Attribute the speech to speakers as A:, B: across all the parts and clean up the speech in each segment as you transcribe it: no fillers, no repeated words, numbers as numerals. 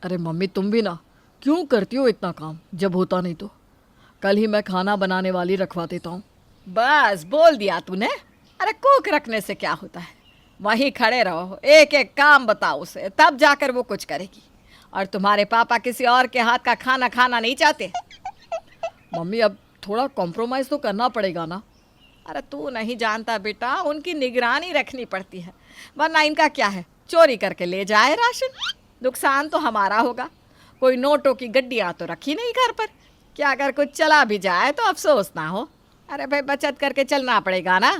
A: अरे मम्मी तुम भी ना, क्यों करती हो इतना काम जब होता नहीं तो? कल ही मैं खाना बनाने वाली रखवा देता हूँ।
B: बस बोल दिया तूने। अरे कुक रखने से क्या होता है, वहीं खड़े रहो, एक एक काम बताओ उसे, तब जाकर वो कुछ करेगी। और तुम्हारे पापा किसी और के हाथ का खाना खाना नहीं चाहते।
A: मम्मी अब थोड़ा कॉम्प्रोमाइज़ तो करना पड़ेगा ना।
B: अरे तू नहीं जानता बेटा, उनकी निगरानी रखनी पड़ती है, वरना इनका क्या है, चोरी करके ले जाए राशन, नुकसान तो हमारा होगा। कोई नोटों की गड्डियाँ तो रखी नहीं घर पर, क्या अगर कुछ चला भी जाए तो अफसोस ना हो। अरे भाई बचत करके चलना पड़ेगा ना।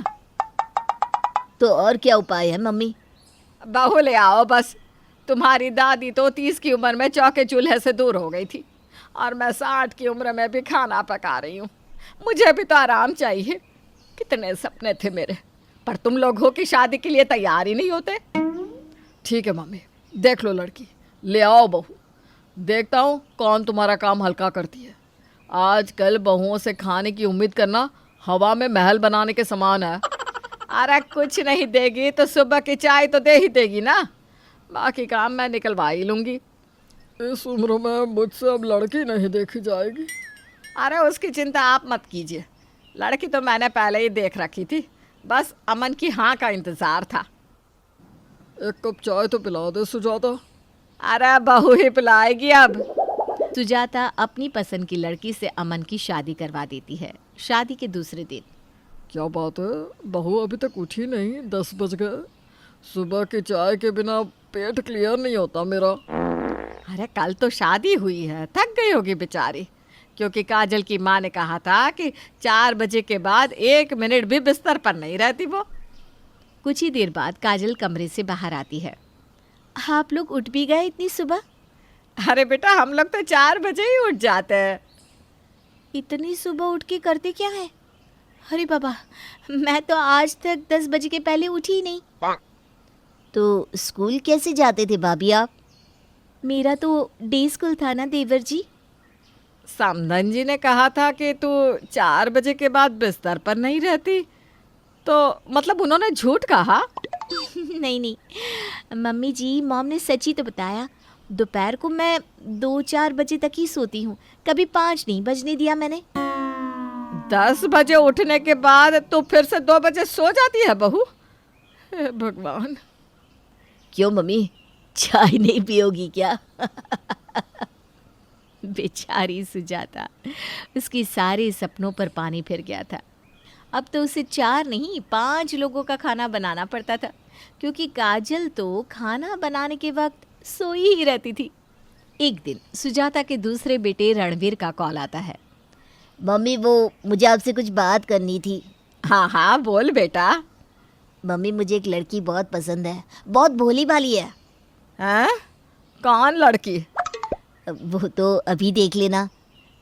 C: तो और क्या उपाय है मम्मी?
B: बहू ले आओ बस। तुम्हारी दादी तो 30 की उम्र में चौके चूल्हे से दूर हो गई थी, और मैं 60 की उम्र में भी खाना पका रही हूँ। मुझे भी तो आराम चाहिए। कितने सपने थे मेरे, पर तुम लोग हो कि शादी के लिए तैयार ही नहीं होते।
A: ठीक है मम्मी, देख लो लड़की, ले आओ बहू। देखता हूँ कौन तुम्हारा काम हल्का करती है। आजकल बहुओं से खाने की उम्मीद करना हवा में महल बनाने के समान है।
B: अरे कुछ नहीं देगी तो सुबह की चाय तो दे ही देगी ना, बाकी काम मैं निकलवा ही लूँगी।
A: इस उम्र में मुझसे अब लड़की नहीं देखी जाएगी।
B: अरे उसकी चिंता आप मत कीजिए, लड़की तो मैंने पहले ही देख रखी थी, बस अमन की हाँ का इंतज़ार था।
A: एक कप चाय तो पिला दे सुजाता।
B: अरे बहू ही पिलाएगी अब।
C: सुजाता अपनी पसंद की लड़की से अमन की शादी करवा देती है। शादी के दूसरे दिन
A: क्या बात है, बहू अभी तक उठी नहीं? 10 बज गए। सुबह की चाय के बिना पेट क्लियर नहीं होता मेरा।
B: अरे कल तो शादी हुई है, थक गई होगी बेचारी, क्योंकि काजल की माँ ने कहा था कि 4 बजे के बाद 1 मिनट भी बिस्तर पर नहीं रहती वो।
C: कुछ ही देर बाद काजल कमरे से बाहर आती है। आप लोग उठ भी गए इतनी सुबह?
B: अरे बेटा हम लोग तो 4 बजे ही उठ जाते हैं।
C: इतनी सुबह उठ के करते क्या है? अरे बाबा, मैं तो आज तक 10 बजे के पहले उठी ही नहीं। तो स्कूल कैसे जाते थे भाभी आप? मेरा तो डे स्कूल था ना देवर जी।
B: समधन जी ने कहा था कि तू 4 बजे के बाद बिस्तर पर नहीं रहती, तो मतलब उन्होंने झूठ कहा?
C: नहीं नहीं मम्मी जी, मॉम ने सच ही तो बताया। दोपहर को मैं 2-4 बजे तक ही सोती हूँ, कभी 5 नहीं बजने दिया मैंने।
B: 10 बजे उठने के बाद तो फिर से 2 बजे सो जाती है बहू। हे भगवान।
C: क्यों मम्मी, चाय नहीं पियोगी क्या? बेचारी सुजाता, उसके सारे सपनों पर पानी फिर गया था। अब तो उसे 4 नहीं 5 लोगों का खाना बनाना पड़ता था, क्योंकि काजल तो खाना बनाने के वक्त सोई ही रहती थी। एक दिन सुजाता के दूसरे बेटे रणवीर का कॉल आता है। मम्मी वो मुझे आपसे कुछ बात करनी थी।
B: हाँ हाँ बोल बेटा।
C: मम्मी मुझे एक लड़की बहुत पसंद है, बहुत भोली भाली है।
B: हैं? कौन लड़की?
C: वो तो अभी देख लेना।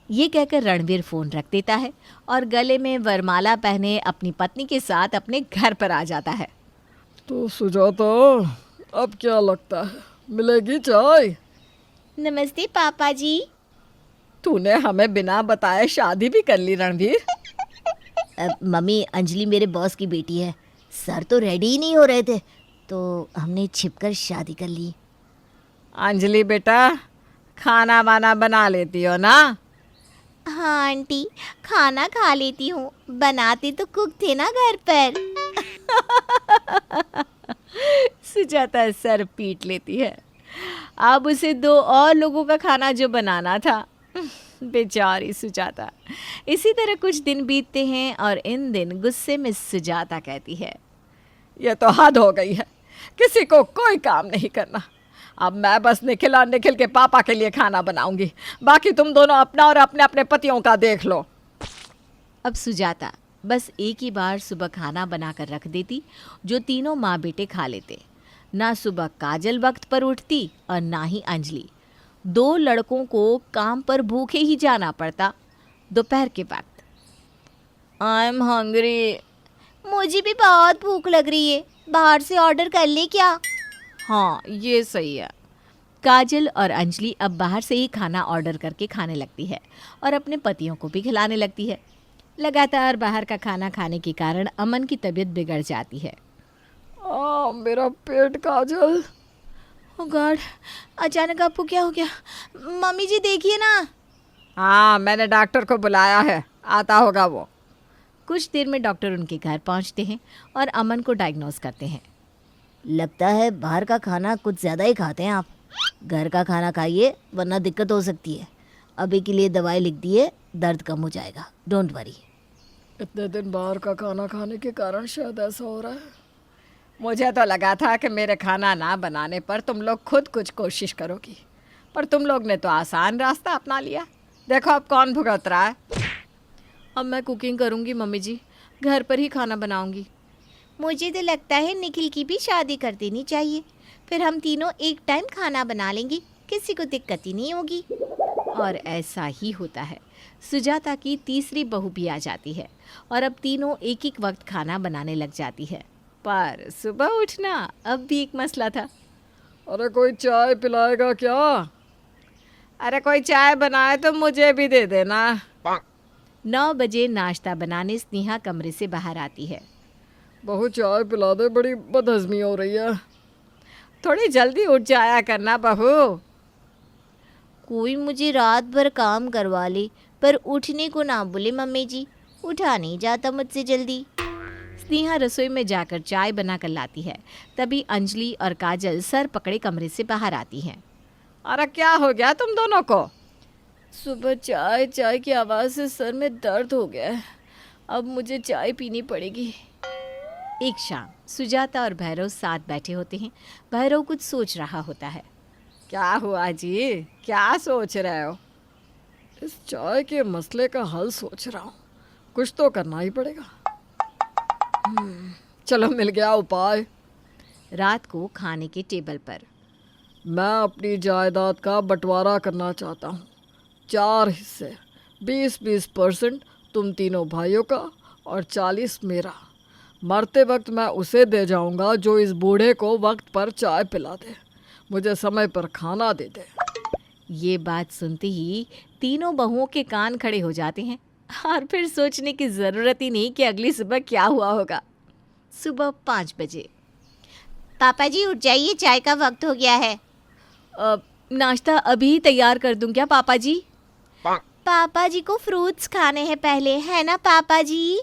C: ये कहकर रणवीर फ़ोन रख देता है और गले में वरमाला पहने अपनी पत्नी के साथ अपने घर पर आ जाता है।
A: तो सुजाता, अब क्या लगता है, मिलेगी चाय?
C: नमस्ते पापा जी।
B: तूने हमें बिना बताए शादी भी कर ली रणवीर?
C: मम्मी, अंजलि मेरे बॉस की बेटी है। सर तो रेडी ही नहीं हो रहे थे, तो हमने छिपकर शादी कर ली।
B: अंजलि बेटा, खाना वाना बना लेती हो ना?
C: हाँ आंटी, खाना खा लेती हूँ, बनाते तो कुक थे ना घर पर।
B: सुजाता सर पीट लेती है। अब उसे 2 और लोगों का खाना जो बनाना था। बेचारी सुजाता। इसी तरह कुछ दिन बीतते हैं और इन दिन गुस्से में सुजाता कहती है, ये तो हद हो गई है, किसी को कोई काम नहीं करना। अब मैं बस निखिल और निखिल के पापा के लिए खाना बनाऊंगी, बाकी तुम दोनों अपना और अपने अपने पतियों का देख लो।
C: अब सुजाता बस एक ही बार सुबह खाना बनाकर रख देती, जो तीनों माँ बेटे खा लेते। ना सुबह काजल वक्त पर उठती और ना ही अंजलि। 2 लड़कों को काम पर भूखे ही जाना पड़ता। दोपहर के वक्त,
B: आई एम हंग्री।
C: मुझे भी बहुत भूख लग रही है, बाहर से ऑर्डर कर ले क्या?
B: हाँ ये सही है।
C: काजल और अंजलि अब बाहर से ही खाना ऑर्डर करके खाने लगती है और अपने पतियों को भी खिलाने लगती है। लगातार बाहर का खाना खाने के कारण अमन की तबीयत बिगड़ जाती है।
A: मेरा पेट काजल।
C: ओ गॉड, अचानक आपको क्या हो गया? मम्मी जी देखिए ना।
A: हाँ, मैंने डॉक्टर को बुलाया है, आता होगा वो।
B: कुछ देर में डॉक्टर उनके घर पहुंचते हैं और अमन को डायग्नोस करते हैं।
C: लगता है बाहर का खाना कुछ ज़्यादा ही खाते हैं आप। घर का खाना खाइए वरना दिक्कत हो सकती है। अभी के लिए दवाई लिख दी है, दर्द कम हो जाएगा, डोंट वरी।
A: इतने दिन बाहर का खाना खाने के कारण शायद ऐसा हो रहा है। मुझे तो लगा था कि मेरे खाना ना बनाने पर तुम लोग खुद कुछ कोशिश करोगी, पर तुम लोग ने तो आसान रास्ता अपना लिया। देखो अब कौन भुगत रहा है।
B: अब मैं कुकिंग करूंगी मम्मी जी, घर पर ही खाना बनाऊंगी।
C: मुझे तो लगता है निखिल की भी शादी कर देनी चाहिए, फिर हम तीनों एक टाइम खाना बना लेंगे, किसी को दिक्कत ही नहीं होगी।
B: और ऐसा ही होता है। सुजाता की तीसरी बहू भी आ जाती है और अब तीनों एक एक वक्त खाना बनाने लग जाती है। पर सुबह उठना अब भी एक मसला था।
A: अरे कोई चाय पिलाएगा क्या? अरे कोई चाय बनाए तो मुझे भी दे देना।
B: 9 बजे नाश्ता बनाने स्नेहा कमरे से बाहर आती है।
A: बहू चाय पिला दे, बड़ी बदहजमी हो रही है।
B: थोड़ी जल्दी उठ जाया करना बहू।
C: कोई मुझे रात भर काम करवा ले पर उठने को ना बोले मम्मी जी, उठा नहीं जाता मुझसे जल्दी।
B: स्नेहा रसोई में जाकर चाय बनाकर लाती है। तभी अंजलि और काजल सर पकड़े कमरे से बाहर आती हैं।
A: अरे क्या हो गया तुम दोनों को?
B: सुबह चाय चाय की आवाज़ से सर में दर्द हो गया है, अब मुझे चाय पीनी पड़ेगी। एक शाम सुजाता और भैरव साथ बैठे होते हैं। भैरव कुछ सोच रहा होता है।
A: क्या हुआ जी, क्या सोच रहे हो? इस चाय के मसले का हल सोच रहा हूँ, कुछ तो करना ही पड़ेगा। चलो मिल गया उपाय।
B: रात को खाने के टेबल पर
A: मैं अपनी जायदाद का बंटवारा करना चाहता हूँ। 4 हिस्से, 20-20% तुम तीनों भाइयों का और 40 मेरा। मरते वक्त मैं उसे दे जाऊंगा जो इस बूढ़े को वक्त पर चाय पिला दे, मुझे समय पर खाना दे दे।
B: ये बात सुनते ही तीनों बहुओं के कान खड़े हो जाते हैं और फिर सोचने की ज़रूरत ही नहीं कि अगली सुबह क्या हुआ होगा। सुबह 5 बजे।
C: पापा जी उठ जाइए, चाय का वक्त हो गया है।
B: नाश्ता अभी तैयार कर दूं क्या पापा जी?
C: पापा जी को फ्रूट्स खाने हैं पहले, है ना पापा जी?